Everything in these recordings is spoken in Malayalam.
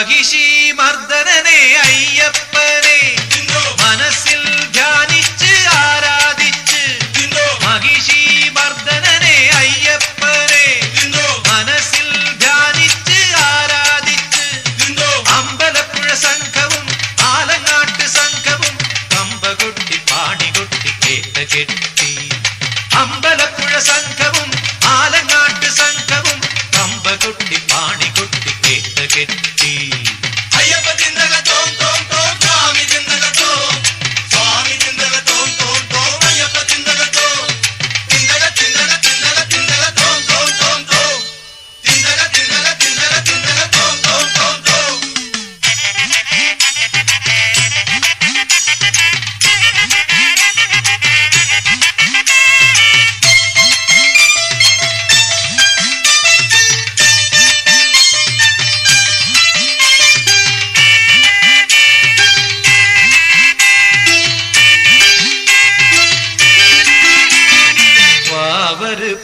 മഹിഷി മർദ്ദനനെ അയ്യപ്പനെ മനസ്സിൽ ധ്യാനിച്ച് ആരാധിച്ച് മഹിഷി മർദ്ദനനെ അയ്യപ്പനെ മനസ്സിൽ ധ്യാനിച്ച് ആരാധിച്ച് അമ്പലപ്പുഴ സംഘവും ആലങ്ങാട്ട് സംഘവും കമ്പകൊട്ടി പാണികൊട്ടി കേട്ട കെട്ടി അമ്പലപ്പുഴ സംഘവും ആലങ്ങാട്ട് സംഘവും കമ്പകൊട്ടി പാണികൊട്ടി കേട്ട കെട്ടി അയ്യപ്പ ചിന്തക തോം തോം തോം സ്വാമി ചിന്തക തോം സ്വാമി ചിന്തക തോം തോം തോം അയ്യപ്പ ചിന്തക തോം ചിന്തക ചിന്തക ചിന്തക ചിന്തക തോം തോം തോം തോം ചിന്തക ചിന്തക ചിന്തക ചിന്തക തോം തോം തോം തോം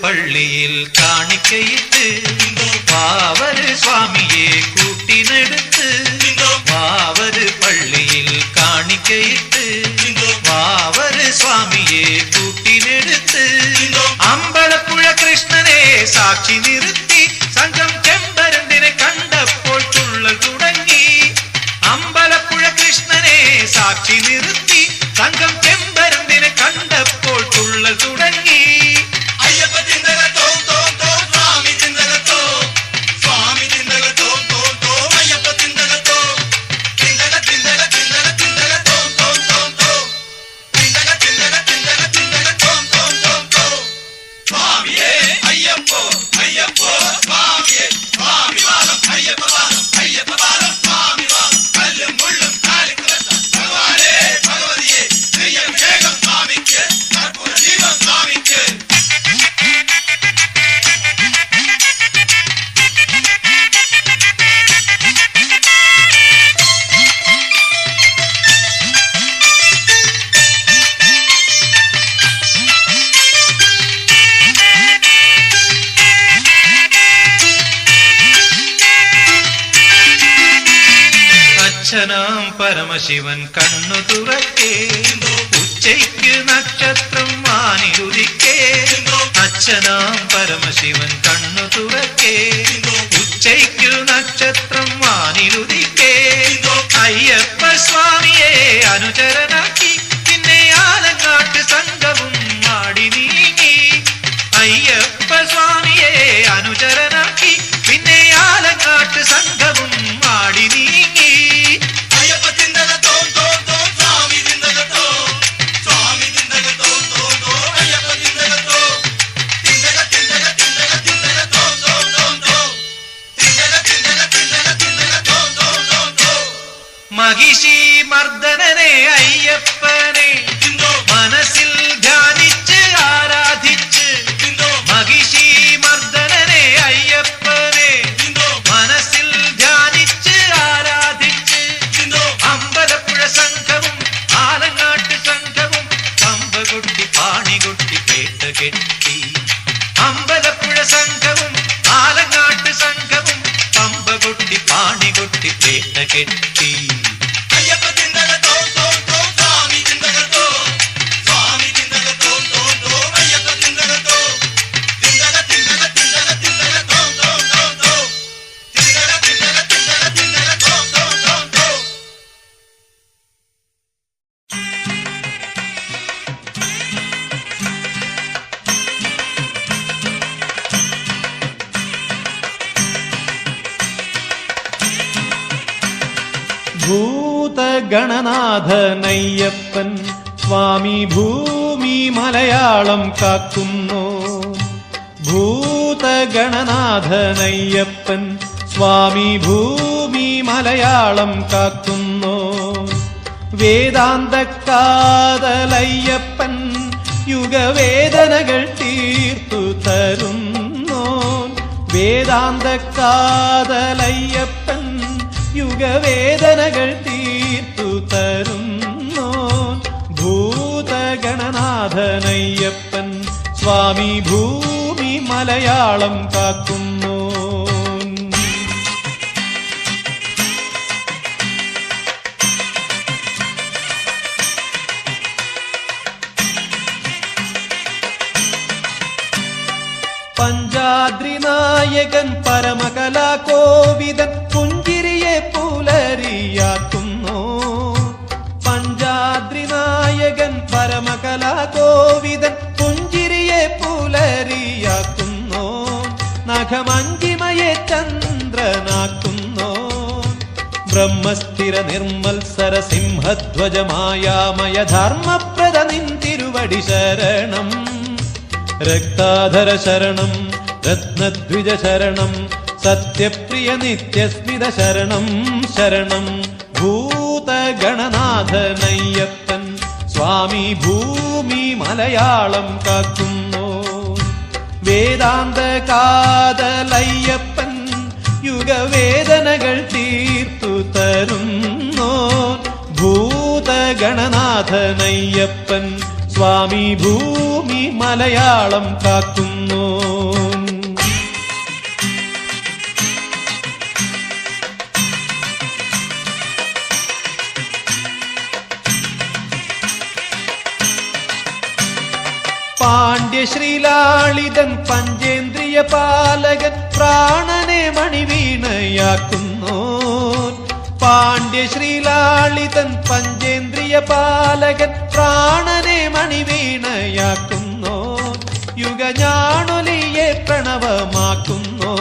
പള്ളിയിൽ കാണിക്കയിട്ട് വാവര് സ്വാമിയെ കൂട്ടിനെടുത്ത് വാവര് പള്ളിയിൽ കാണിക്കയിട്ട് വാവര് സ്വാമിയെ കൂട്ടിനെടുത്ത് അമ്പലപ്പുഴ കൃഷ്ണനെ സാക്ഷി നിർത്തി സംഘം ചെമ്പരന്തിനെ കണ്ടപ്പോൾ തുള്ളൽ തുടങ്ങി അമ്പലപ്പുഴ കൃഷ്ണനെ സാക്ഷി നിർത്തി സംഘം ചെമ്പരന്തിനെ കണ്ടപ്പോൾ തുള്ളൽ തുടങ്ങി അയ്യപ്പ ചിന്തക തോം തോം തോം സ്വാമി ചിന്തക തോം സ്വാമി ചിന്തക തോം തോം തോം അയ്യപ്പ ചിന്തക തോം ചിന്തക ചിന്തക ചിന്തക ചിന്തക തോം തോം തോം തോം ചിന്തക ചിന്തക ചിന്തക ചിന്തക തോം തോം തോം തോം സ്വാമിയേ അയ്യപ്പോ അയ്യപ്പോ സ്വാമിയേ സ്വാമി വാദം അയ്യപ്പ വാദം അയ്യപ്പ വാദം സ്വാമി വാദം കല്ലും മുള്ളും കാലിക്കുലത്ത ഭഗവാനേ ഭഗവതിയെ നെയ്യഭിഷേകം സ്വാമിക്ക് കർപ്പൂര ദീപം സ്വാമിക്ക് അച്ഛനാം പരമശിവൻ കണ്ണു തുറക്കേ ഉച്ചയ്ക്ക് നക്ഷത്രം വാനിലുദിക്കേ അച്ഛനാം പരമശിവൻ കണ്ണു തുറക്കേ ഉച്ചയ്ക്ക് നക്ഷത്രം വാനിലുദിക്കേ അയ്യപ്പ സ്വാമിയെ അനുചരനാക്കി പിന്നെ ആലങ്ങാട്ട് സംഘവും മാടി നീങ്ങി അയ്യപ്പ സ്വാമിയെ അനുചരനാക്കി പിന്നെ ആലങ്ങാട്ട് സംഘവും മാടി നീങ്ങി അയ്യപ്പ ചിന്തക തോം തോം തോം സ്വാമി ചിന്തക തോം സ്വാമി ചിന്തക തോം തോം തോം അയ്യപ്പ ചിന്തക തോം ചിന്തക ചിന്തക ചിന്തക ചിന്തക തോം തോം തോം തോം ചിന്തക ചിന്തക ചിന്തക ചിന്തക തോം തോം തോം തോം മഹിഷി മർദ്ദനനെ അയ്യപ്പനെ മനസ്സിൽ ധ്യാനിച്ച് ആരാധിച്ച് മഹിഷി മർദ്ദനനെ അയ്യപ്പനെ മനസ്സിൽ ധ്യാനിച്ച് ആരാധിച്ച് അമ്പലപ്പുഴ സംഘവും ആലങ്ങാട്ട് സംഘവും കമ്പകൊട്ടി പാണികൊട്ടി കേട്ട കെട്ടി അമ്പലപ്പുഴ സംഘവും ആലങ്ങാട്ട് സംഘവും കമ്പകൊട്ടി പാണികൊട്ടി കേട്ട കെട്ടി അയ്യപ്പ ചിന്തക തോം തോം തോം സ്വാമി ചിന്തക തോം സ്വാമി ചിന്തക തോം തോം തോം അയ്യപ്പ ചിന്തക തോം ചിന്തക ചിന്തക ചിന്തക ചിന്തക തോം തോം തോം തോം ചിന്തക ചിന്തക ചിന്തക ചിന്തക തോം തോം തോം തോം ഭൂതഗണനാഥനയ്യപ്പൻ സ്വാമി ഭൂമി മലയാളം കാക്കുന്നു ഭൂതഗണനാഥനയ്യപ്പൻ സ്വാമി ഭൂമി മലയാളം കാക്കുന്നു വേദാന്തക്കാതലയ്യപ്പൻ യുഗവേദനകൾ തീർത്തു തരുന്നു വേദാന്തക്കാതലയ്യപ്പൻ യുഗവേദനകൾ തീർത്തു തരുന്നു ഭൂതഗണനാഥനയ്യപ്പൻ സ്വാമി ഭൂമി മലയാളം കാക്കുന്നു പഞ്ചാദ്രിനായകൻ പരമകലാകോവിദൻ പുഞ്ചിരിയെ പുലരിയാക്കുന്നു. പഞ്ചാദ്രിനായകൻ പരമകലാകോവിദൻ പുഞ്ചിരിയെ പുലരിയാക്കുന്നു. നഖമഞ്ജിമയെ ചന്ദ്രനാക്കുന്നു. ബ്രഹ്മസ്ഥിര നിർമ്മത്സര സിംഹധ്വജമായാമയ ധർമ്മപ്രദ നിൻ തിരുവടി ശരണം. രക്താധര ശരണം, രത്നദ്വിജ ശരണം, സത്യപ്രിയ നിത്യസ്മിത ശരണം ശരണം. ഭൂതഗണനാഥനയ്യപ്പൻ സ്വാമി ഭൂമി മലയാളം കാക്കുന്നു. വേദാന്ത കാതലയ്യപ്പൻ യുഗവേദനകൾ തീർത്തു തരുന്നു. ഭൂതഗണനാഥനയ്യപ്പൻ സ്വാമി ഭൂമി മലയാളം കാക്കുന്നു. പാണ്ഡ്യശ്രീലാളിതൻ പഞ്ചേന്ദ്രിയ പാലകൻ പ്രാണനെ മണിവീണയാക്കുന്നു. പാണ്ഡ്യശ്രീലാളിതൻ പഞ്ചേന്ദ്രിയ പാലകൻ പ്രാണനെ മണിവീണയാക്കുന്നു. യുഗഞാണൊലിയെ പ്രണവമാക്കുന്നു.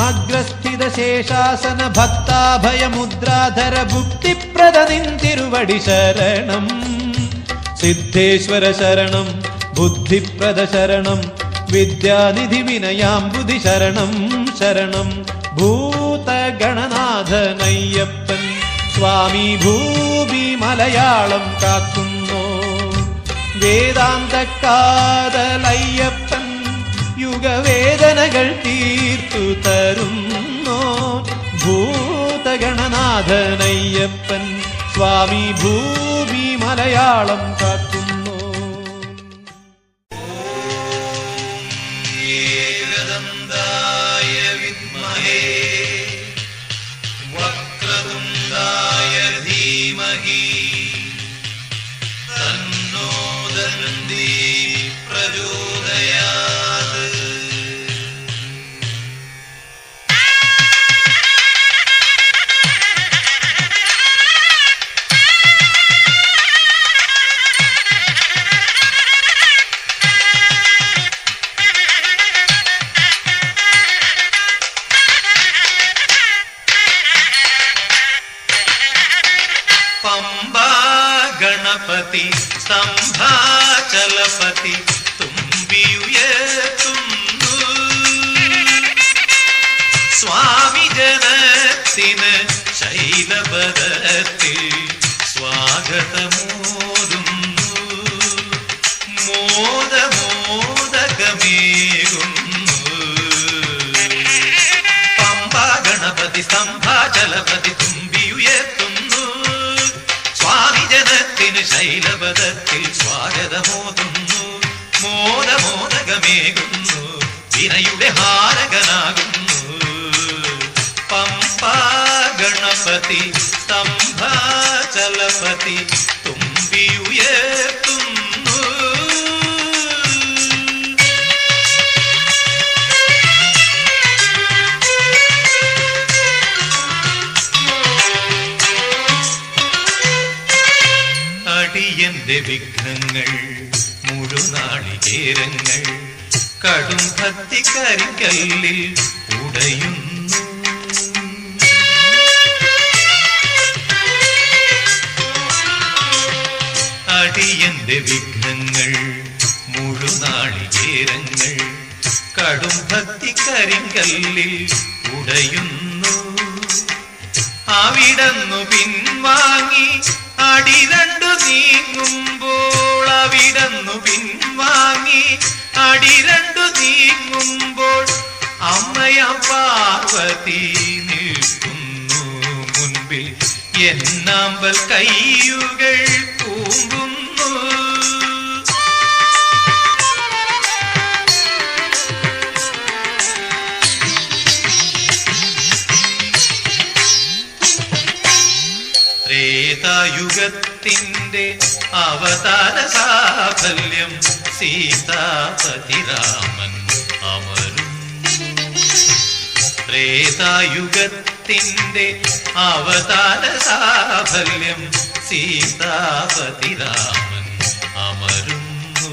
അഗ്രസ്ഥിത ശേഷാസന ഭക്താഭയമുദ്രാധര ഭുക്തിപ്രദ നിൻ തിരുവടി ശരണം. സിദ്ധേശ്വര ശരണം, ബുദ്ധിപ്രദ ശരണം, വിദ്യാനിധി വിനയാംബുധി ശരണം ശരണം. ഭൂതഗണനാഥനയ്യപ്പൻ സ്വാമി ഭൂമി മലയാളം കാക്കുന്നു. വേദാന്ത കാതലയ്യപ്പൻ യുഗവേദനകൾ തീർത്തു തരുന്നു. ഭൂതഗണനാഥനയ്യപ്പൻ സ്വാമി ഭൂമി മലയാളം കാക്കുന്നു. ഏകദന്തായ വിദ്മഹേ വക്രതുണ്ഡായ ധീമഹി തന്നോ ദന്തി പ്രചോദയാത്. പമ്പാ ഗണപതി സ്തംഭാചലപതി തുമ്പിയുയർത്തുന്നു. സ്വാമി ജനത്തിന് ശൈലപദത്തിൽ സ്വാഗതമോരുന്നു. മോദമോദകമേകുന്നു. പമ്പാ ഗണപതി സ്തംഭാചലപതി തുമ്പിയുയർത്തുന്നു. സ്വാമി ജനത്തിന് ശൈലപദത്തിൽ സ്വാഗതമോതുന്നു. മോദമോദകമേകുന്നു. വിനയുടെ ഹാരകനാകുന്നു. പമ്പാ ഗണപതി സ്തംഭാചലപതി തുമ്പിയുയർത്തുന്നു. അടിയന്റെ വിഘ്നങ്ങൾ മുഴുനാളികേരങ്ങൾ കടും ഭക്തി കരിക്കല്ലിൽ ഉടയുന്നു. അടിയന്റെ വിഘ്നങ്ങൾ മുഴുനാളികേരങ്ങൾ കടും ഭക്തി കരിക്കല്ലിൽ ഉടയുന്നു. അവിടന്നു പിൻവാങ്ങി അടി രണ്ടു നീങ്ങുമ്പോൾ, അവിടന്നു പിൻവാങ്ങി അടി രണ്ടു നീങ്ങുമ്പോൾ അമ്മയാം പാർവതി നിൽക്കുന്നു മുൻപിൽ. എന്നാമ്പൽ കയ്യുകൾ കൂമ്പുന്നു. ത്രേതായുഗത്തിന്റെ അവതാര സാഫല്യം സീതാപതി രാമൻ ത്രേതായുഗത്തിന്റെ അവതാര സാഫല്യം സീതാപതി രാമൻ അമരുന്നു.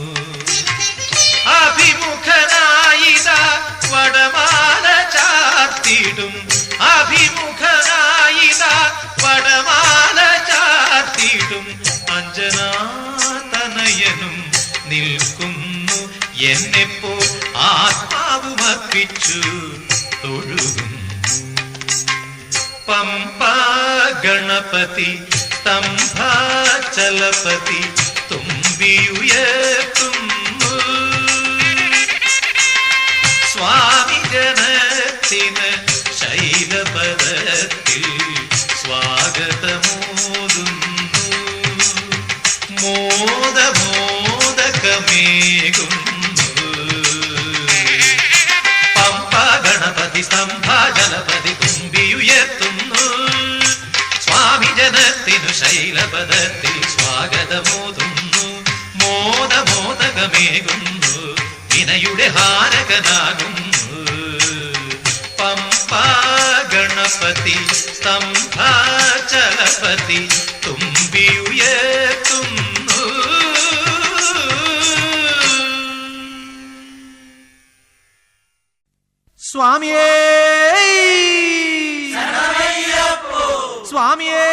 അഭിമുഖനായിതാ വടമാല ചാർത്തിടും, അഭിമുഖനായിതാ വടമാല ചാർത്തിടും. അഞ്ജനാതനയനും നിൽക്കുന്നു, എന്നെപ്പോൾ ആത്മാവുമർപ്പിച്ചു തൊഴുകുന്നു. പമ്പ ഗണപതി സ്തംഭാചലപതി തുമ്പിയുയർത്തുന്നു. സ്വാമി ജനത്തിന് ശൈലപദത്തിൽ സ്വാഗതമോതുന്നു. മോദമോദകമേകുന്നു. പമ്പ ഗണപതി സ്തംഭാചലപതി തുമ്പിയുയർത്തുന്നു. സ്വാമി ജനത്തിനു ശൈലപദത്തിൽ സ്വാഗതമോതുന്നു. മോദമോദകമേകുന്നു. വിനയുടെ ഹാരകനാകുന്നു. പമ്പ ഗണപതി സ്തംഭാചലപതി തുമ്പിയുയർത്തുന്നു. സ്വാമിയേ സ്വാമിയേ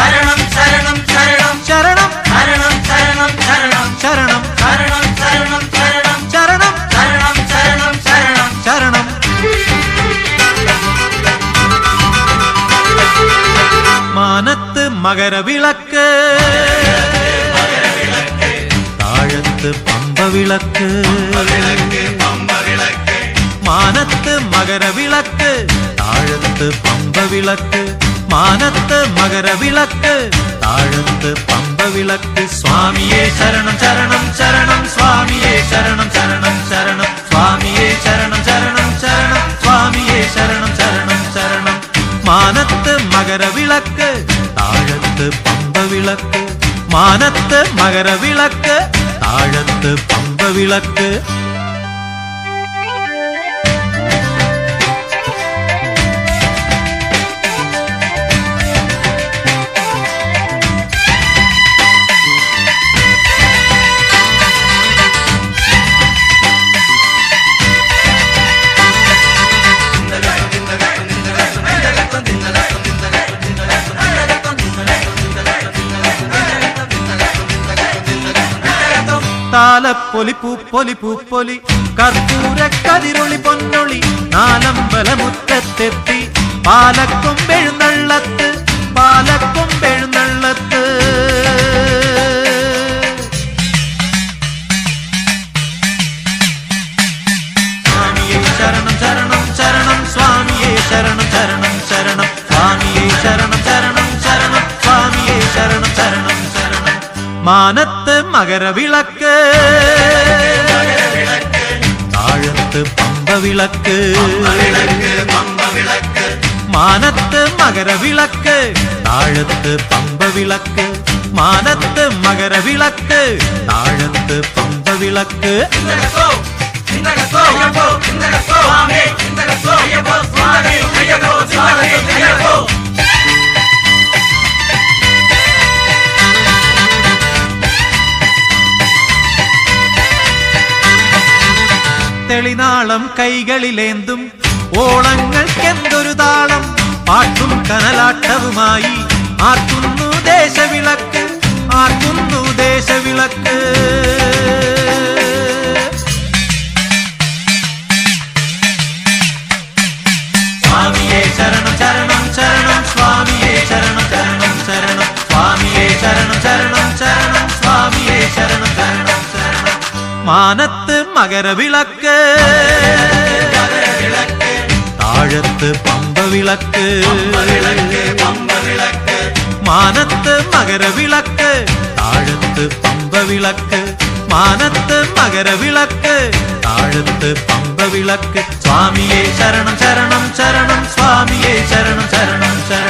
ശരണം ശരണം ശരണം ശരണം ശരണം ശരണം ശരണം ശരണം ശരണം ശരണം ശരണം ശരണം ശരണം ശരണം ശരണം ശരണം. മാനത്ത് മകരവിളക്ക്, താഴത്ത് പമ്പവിളക്ക്. മാനത്ത് മകരവിളക്ക്, താഴത്ത് പമ്പവിളക്ക്. മാനത്ത് മകരവിളക്ക്, താഴത്ത് പമ്പവിളക്ക്. സ്വാമിയേ ശരണം ശരണം ശരണം, സ്വാമിയേ ശരണം ശരണം ശരണം, സ്വാമിയേ ശരണം ശരണം ശരണം, സ്വാമിയേ ശരണം ശരണം ശരണം. മാനത്ത് മകരവിളക്ക്, താഴത്ത് പമ്പവിളക്ക്. മാനത്ത് മകരവിളക്ക്, താഴത്ത് പമ്പവിളക്ക്. താലപ്പൊലി പൂപ്പൊലി പൂപ്പൊലി കർപ്പൂര കതിരൊളി പൊന്നൊളി. നാലമ്പലമുറ്റത്തെത്തി പാലക്കൊമ്പെഴുന്നള്ളത്ത്, പാലക്കൊമ്പെഴുന്നള്ളത്ത്. സ്വാമിയേ ശരണം ശരണം ശരണം, സ്വാമിയേ ശരണം ശരണം ശരണം, സ്വാമിയേ ശരണം ശരണം ശരണം, സ്വാമിയേ ശരണം ശരണം ശരണം. മാനത്ത് മകരവിളക്ക്, താഴത്ത് പമ്പവിളക്ക്. മാനത്ത് മകരവിളക്ക്, താഴത്ത് പമ്പവിളക്ക്. മാനത്ത് മകരവിളക്ക്, താഴത്ത് പമ്പവിളക്ക്. തെളിനാളം കൈകളിലേന്തും ഓളങ്ങൾക്കെന്തൊരു താളം. പാട്ടും കനലാട്ടവുമായി ആർക്കുന്നു ദേശവിളക്ക്, ആർക്കുന്നു ദേശവിളക്ക്. സ്വാമിയേ ശരണം ശരണം ശരണം, സ്വാമിയേ ശരണം ശരണം ശരണം, സ്വാമിയേ ശരണം ശരണം ശരണം, സ്വാമിയേ ശരണം ശരണം ശരണം. മാനത്ത് മകരവിളക്ക്, താഴത്ത് പമ്പവിളക്ക്. മാനത്ത് മകരവിളക്ക്, താഴത്ത് പമ്പവിളക്ക്. മാനത്ത് മകരവിളക്ക്, താഴത്ത് പമ്പവിളക്ക്. സ്വാമിയേ ശരണം ശരണം ശരണം, സ്വാമിയേ ശരണം ശരണം ശരണം.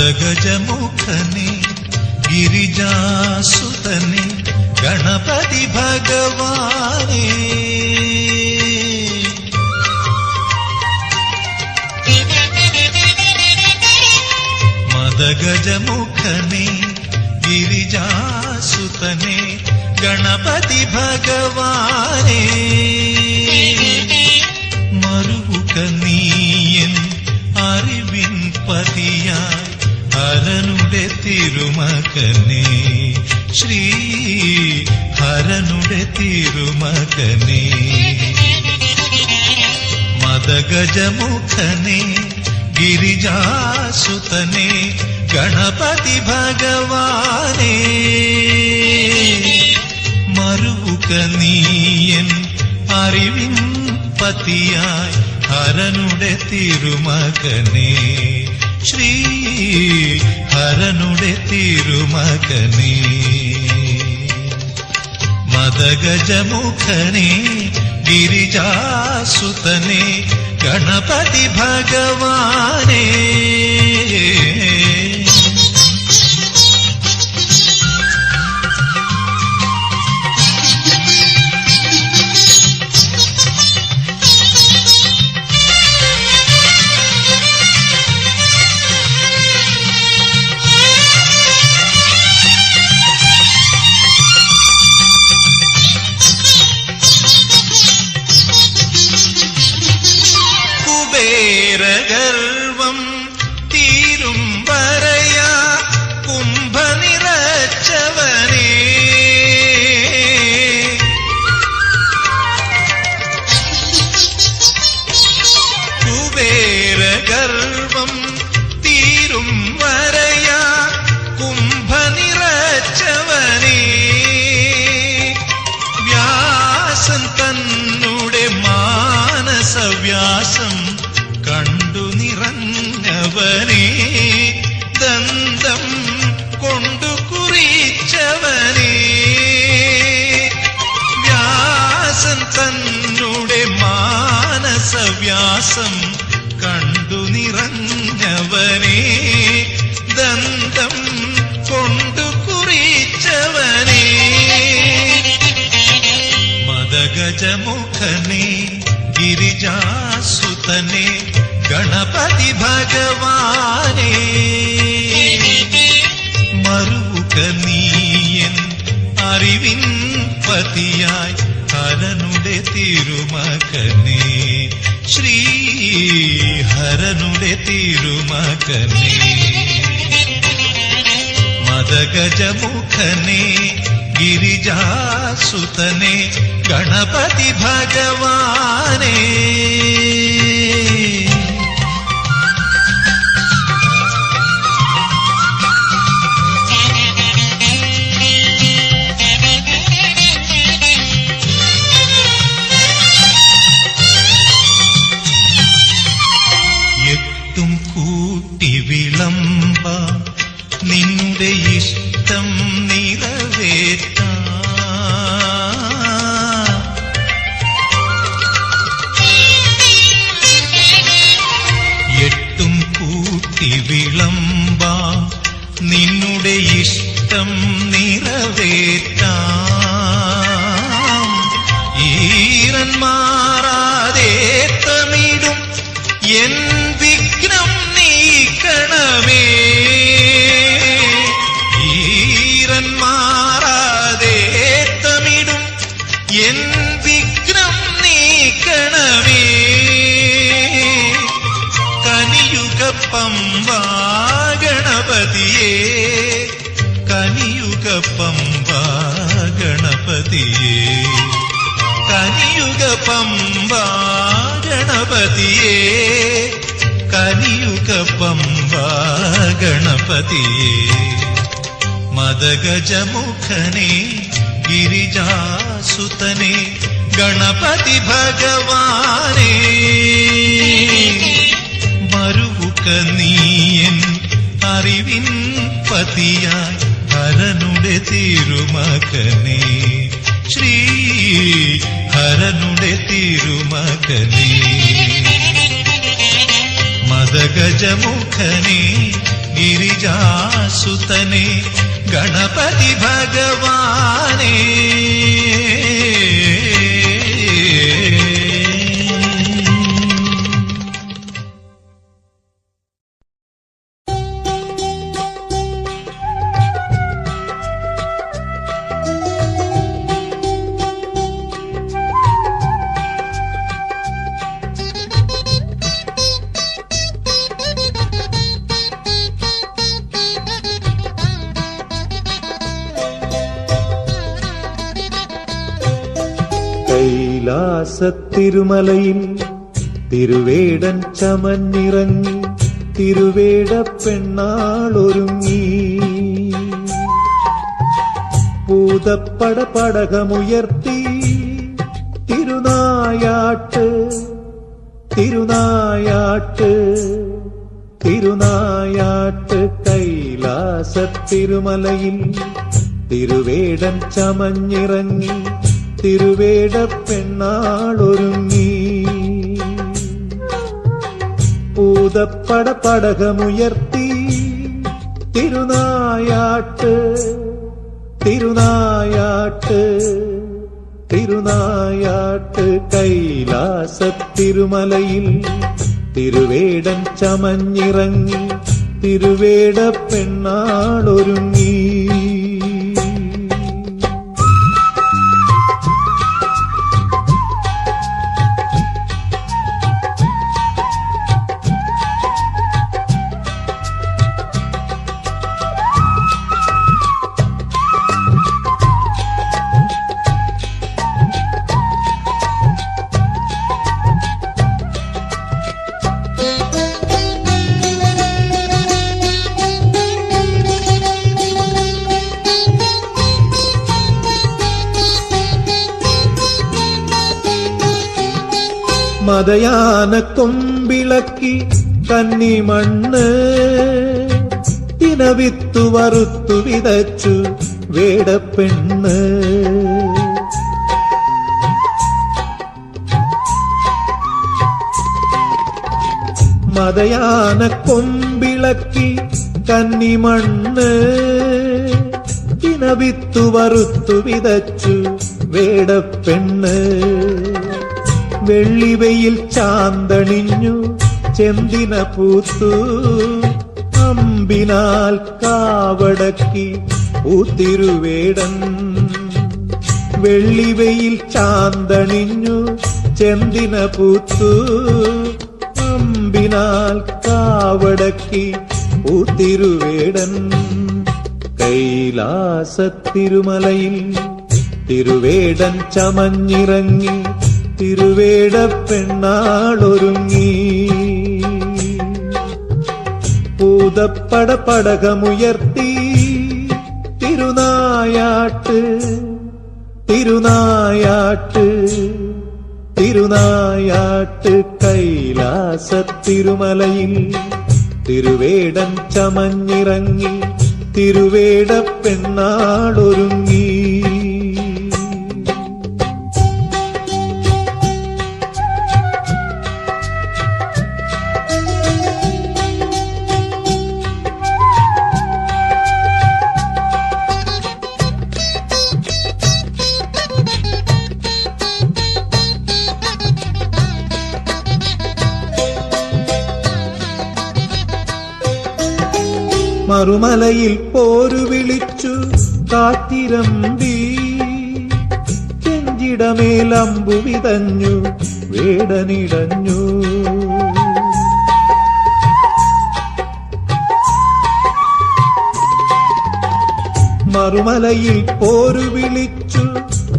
മദഗജമുഖനെ ഗിരിജാസുതനെ ഗണപതി ഭഗവാനേ മദഗജമുഖനെ ഗിരിജാസുതനെ ഗണപതി ഭഗവാനേ മറുക നീയൻ അറിവിൻ പതിയായി ഹരനുടെ തിരുമകനെ ശ്രീ ഹരനുടെ തിരുമകനെ മദഗജമുഖനെ ഗിരിജാസുതനെ ഗണപതി ഭഗവാനേ മറുക നീയൻ അറിവിൻ പതിയായി ഹരനുടെ തിരുമകനെ ശ്രീ ഹരനുടെ തിരുമകനെ മദഗജമുഖനെ ഗിരിജാസുതനെ ഗണപതി ഭഗവാനേ ഗർവം തീരും വരയാ കുംഭ നിറച്ചവനേ കുബേര ഗർവം തീരും വരയാ കുംഭ നിറച്ചവനേ വ്യാസൻ തന്നുടെ മാനസവ്യാസം കണ്ടു നിറഞ്ഞവനേ ദന്തം കൊണ്ടു കുറിച്ചവനേ വ്യാസൻ തന്നുടെ മാനസവ്യാസം കണ്ടു നിറഞ്ഞവനേ ദന്തം കൊണ്ടു കുറിച്ചവനേ മദഗജമുഖനെ ഗിരിജാസുതനെ ഗണപതി ഭഗവാനേ മറുക നീയൻ അറിവിൻ പതിയായി ഹരനുടെ തിരുമകനെ ശ്രീ ഹരനുടെ തിരുമകനെ മദഗജമുഖനെ ഗിരിജാസുതനെ ഗണപതി ഭഗവാനേ എട്ടും കൂട്ടി വിളമ്പ നിന്റെ ഇഷ്ടം നിറവേറ്റാം എട്ടും കൂട്ടി വിളമ്പ നിന്നുടെ ഇഷ്ടം നിറവേറ്റാം ഈരൻ മാറാതെ തമിടും എൻ വിഘ്നം നീക്കണമേ ഈരൻ മാറാതെ തമിടും എൻ വിഘ്നം നീക്കണമേ കനിയുഗ പമ്പാ ഗണപതിയേ കനിയുഗ പമ്പാ ഗണപതിയേ കനിയുഗ പമ്പാ ഗണപതിയേ കനിയുഗ പമ്പാ ഗണപതിയേ മദഗജമുഖനെ ഗിരിജാസുതനെ ഗണപതി ഭഗവാനേ മറുക നീയൻ അറിവിൻ പതിയായി ഹരനുടെ തിരുമകനെ ശ്രീ ഹരനുടെ തിരുമകനെ മദഗജമുഖനെ ഗിരിജാസുതനെ ഗണപതി ഭഗവാനേ കൈലാസത്തിരുമലയിൽ തിരുവേടൻ ചമഞ്ഞിറങ്ങി തിരുവേട പെണ്ണാളൊരുങ്ങി പൂതപ്പട പടകമുയർത്തി തിരുനായാട്ട് തിരുനായാട്ട് തിരുനായാട്ട് കൈലാസത്തിരുമലയിൽ തിരുവേടൻ ചമഞ്ഞിറങ്ങി തിരുവേട പെണ്ണാളൊരുങ്ങി പൂതപ്പട പടകമുയർത്തി തിരുനായാട്ട് തിരുനായാട്ട് തിരുനായാട്ട് കൈലാസത്തിരുമലയിൽ തിരുവേടൻ ചമഞ്ഞിറങ്ങി തിരുവേട പെണ്ണാളൊരുങ്ങി മതയാന കൊമ്പിളക്കി കന്നിമണ്ണ് തിനവിത്തു വറുത്തു വിതച്ചു വേടപ്പെണ്ണ് മതയാന കൊമ്പിളക്കി കന്നിമണ്ണ് തിനവിത്തു വറുത്തു വിതച്ചു വേടപ്പെണ്ണ് വെള്ളിവെയിൽ ചാന്തണിഞ്ഞു ചെന്തിന പൂത്തു അമ്പിനാൽ കാവടക്കി പൂത്തിരുവേടൻ വെള്ളിവെയിൽ ചാന്തണിഞ്ഞു ചെന്തിന പൂത്തു അമ്പിനാൽ കാവടക്കി പൂത്തിരുവേടൻ കൈലാസത്തിരുമലയിൽ തിരുവേടൻ ചമഞ്ഞിറങ്ങി തിരുവേട പെണ്ണാളൊരുങ്ങി പൂതപ്പട പടകമുയർത്തി തിരുനായാട്ട് തിരുനായാട്ട് തിരുനായാട്ട് കൈലാസത്തിരുമലയിൽ തിരുവേടൻ ചമഞ്ഞിറങ്ങി തിരുവേട പെണ്ണാളൊരുങ്ങി മറുമലയിൽ പോരു വിളിച്ചു കാത്തിരമ്പി ചെഞ്ചിടമേലമ്പു വിതഞ്ഞു വേടനിടഞ്ഞു മറുമലയിൽ പോരു വിളിച്ചു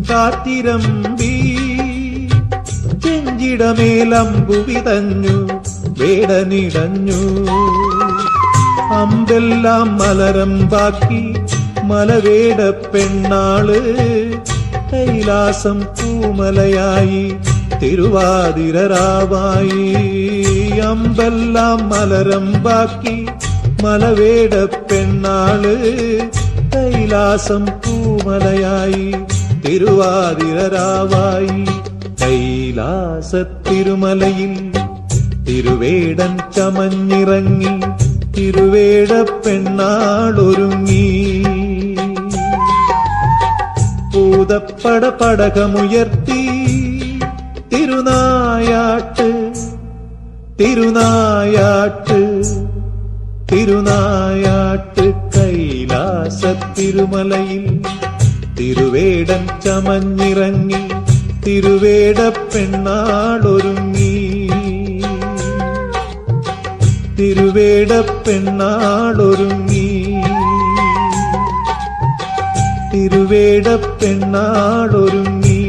കാത്തിരമ്പി ചെഞ്ചിടമേലമ്പു വിതഞ്ഞു വേടനിടഞ്ഞു അമ്പെല്ലാം മലരമ്പാക്കി മലവേട പെണ്ണാള് കൈലാസം പൂമലയായി തിരുവാതിരരാവായി അമ്പെല്ലാം മലരമ്പാക്കി മലവേട പെണ്ണാള് കൈലാസം പൂമലയായി തിരുവാതിരരാവായി കൈലാസത്തിരുമലയിൽ തിരുവേടൻ ചമഞ്ഞിറങ്ങി തിരുവേട പെണ്ണാളൊരുങ്ങി പൂതപ്പട പടകമുയർത്തി തിരുനായാട്ട് തിരുനായാട്ട് തിരുനായാട്ട് കൈലാസ തിരുമലയിൽ തിരുവേടൻ ചമഞ്ഞിറങ്ങി തിരുവേട പെണ്ണാളൊരുങ്ങി തിരുവേട പെണ്ണാളൊരുങ്ങി തിരുവേട പെണ്ണാളൊരുങ്ങി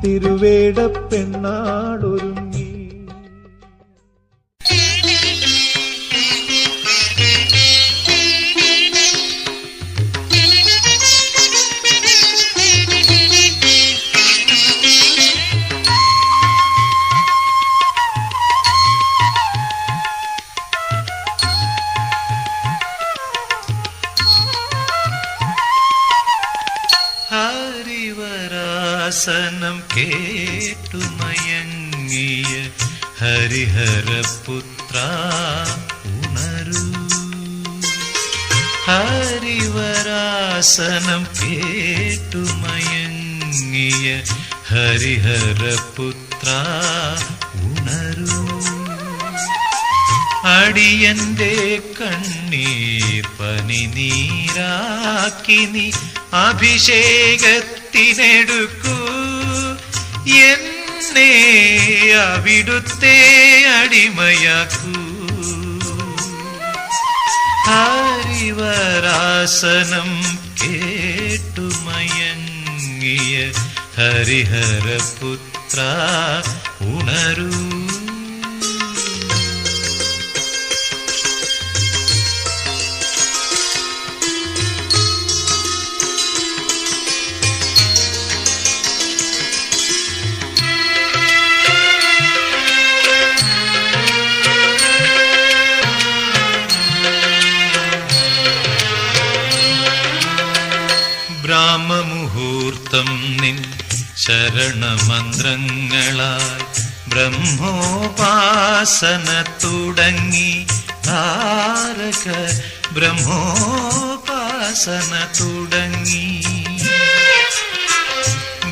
തിരുവേട പെണ്ണാളൊരുങ്ങി. ഹരിവരാസനം കേട്ടുമയങ്ങിയ ഹരിഹരപുത്ര ഉണരൂ. ഹരിവരാസനം കേട്ടുമയങ്ങിയ ഹരിഹരപുത്ര ഉണരൂ. അടിയന്റെ കണ്ണീർ പനിനീരാക്കി നീ അഭിഷേകത്തിനെടുക്കൂ. എന്നെ അവിടുത്തെ അടിമയാക്കൂ. ഹരിവരാസനം കേട്ടുമയങ്ങിയ ഹരിഹരപുത്ര ഉണരൂ. ബ്രാഹ്മമുഹൂർത്തം നിൻ ശരണമന്ത്രങ്ങളാൽ ബ്രഹ്മോപാസന തുടങ്ങി. താരക ബ്രഹ്മോപാസന തുടങ്ങി.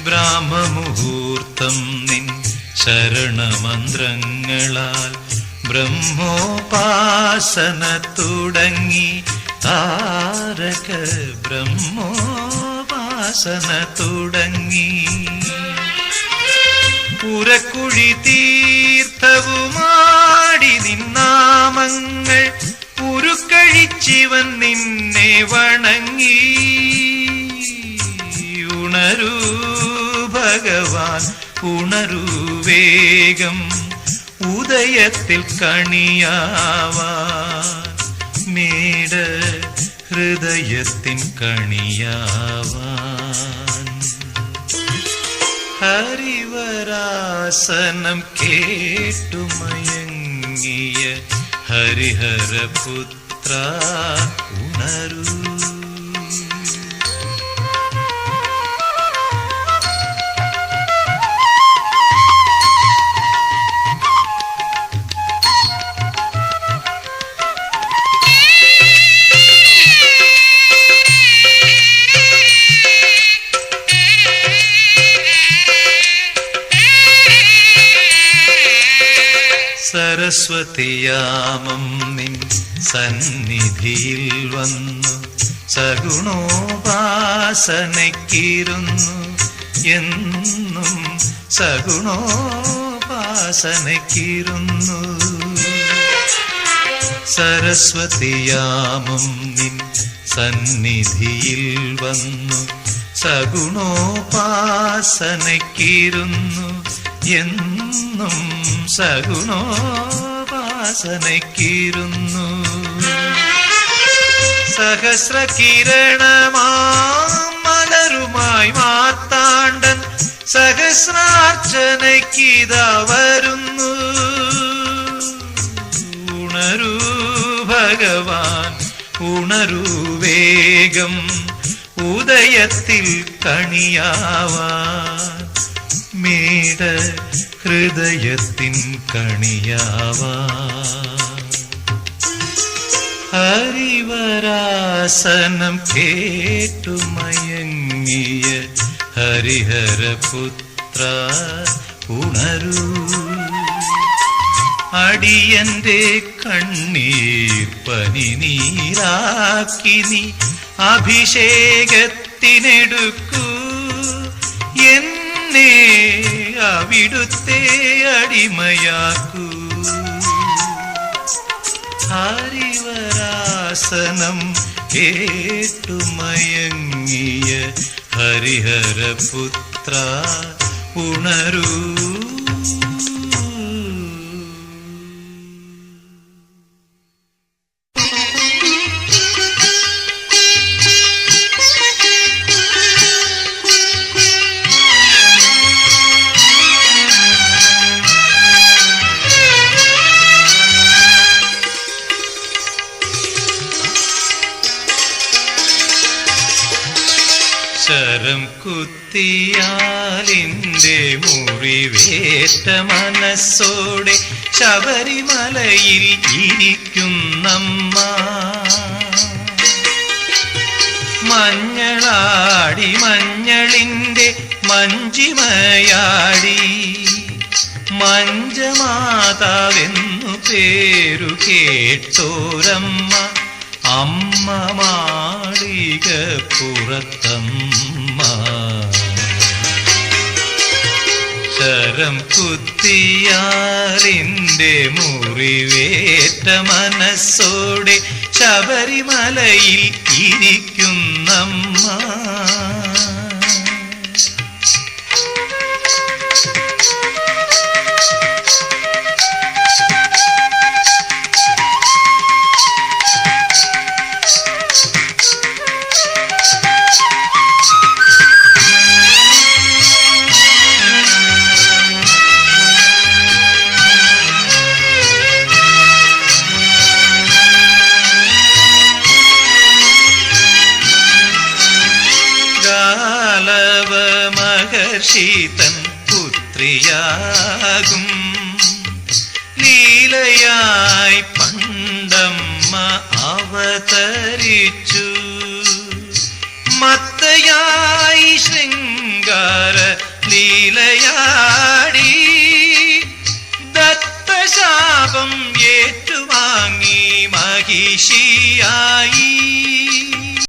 ബ്രാഹ്മമുഹൂർത്തം നിൻ ശരണമന്ത്രങ്ങളാൽ ബ്രഹ്മോപാസന തുടങ്ങി. താരക ബ്രഹ്മോപാസന തുടങ്ങി. പുരക്കുഴി തീർത്ഥവുമാടി നിന്നാമങ്ങൾ ഉരുക്കഴിച്ചിവൻ നിന്നെ വണങ്ങി. ഉണരൂ ഭഗവാൻ ഉണരൂ വേഗം ഉദയത്തിൽ കണിയാവാൻ. മേട ഹൃദയത്തിൻ കണിയാവാൻ. ഹരിവരാസനം കേട്ടുമയങ്ങിയ ഹരിഹരപുത്ര ഉണരൂ. സരസ്വതിയാമം നിൻ സന്നിധിയിൽ വന്നു സഗുണോപാസനയ്ക്കിരുന്നു. എന്നും സഗുണോപാസനയ്ക്കിരുന്നു. സരസ്വതിയാമം നിൻ സന്നിധിയിൽ വന്നു സഗുണോപാസനയ്ക്കിരുന്നു. എന്നും സഗുണോപാസനയ്ക്കിരുന്നു. സഹസ്രകിരണമാമലരുമായി മാർത്താണ്ഡൻ സഹസ്രാർച്ചനയ്ക്കിതാ വരുന്നു. ഉണരൂ ഭഗവാൻ ഉണരൂ വേഗം ഉദയത്തിൽ കണിയാവാൻ. മേട ഹൃദയത്തിൻ കണിയാവാ ഹരിവരാസനം കേട്ടുമയങ്ങിയ ഹരിഹരപുത്ര ഉണരൂ അടിയന്റെ കണ്ണീർ പനിനീരാക്കി നീ അഭിഷേകത്തിനെടുക്കൂ എന്നെ അവിടുത്തെ അടിമയാക്കൂ ഹരിവരാസനം കേട്ടുമയങ്ങിയ ഹരിഹരപുത്ര ഉണരൂ ശരം കുത്തിയാലിൻ്റെ മുറിവേറ്റ മനസ്സോടെ ശബരിമലയിൽ ഇരിക്കുന്നമ്മ മഞ്ഞളാടി മഞ്ഞളിൻ്റെ മഞ്ചിമയാടി മഞ്ചമാതാവെന്നു പേരു കേട്ടോരമ്മ അമ്മ മാളിക പുറത്തമ്മ ശരം കുത്തിയാലിൻ്റെ മുറിവേറ്റ മനസ്സോടെ ശബരിമലയിൽ ഇരിക്കുന്നമ്മ മഹർഷിതൻ പുത്രിയാകും ലീലയായി പണ്ടമ്മ അവതരിച്ചു മത്തയായി ശൃംഗാര ലീലയായി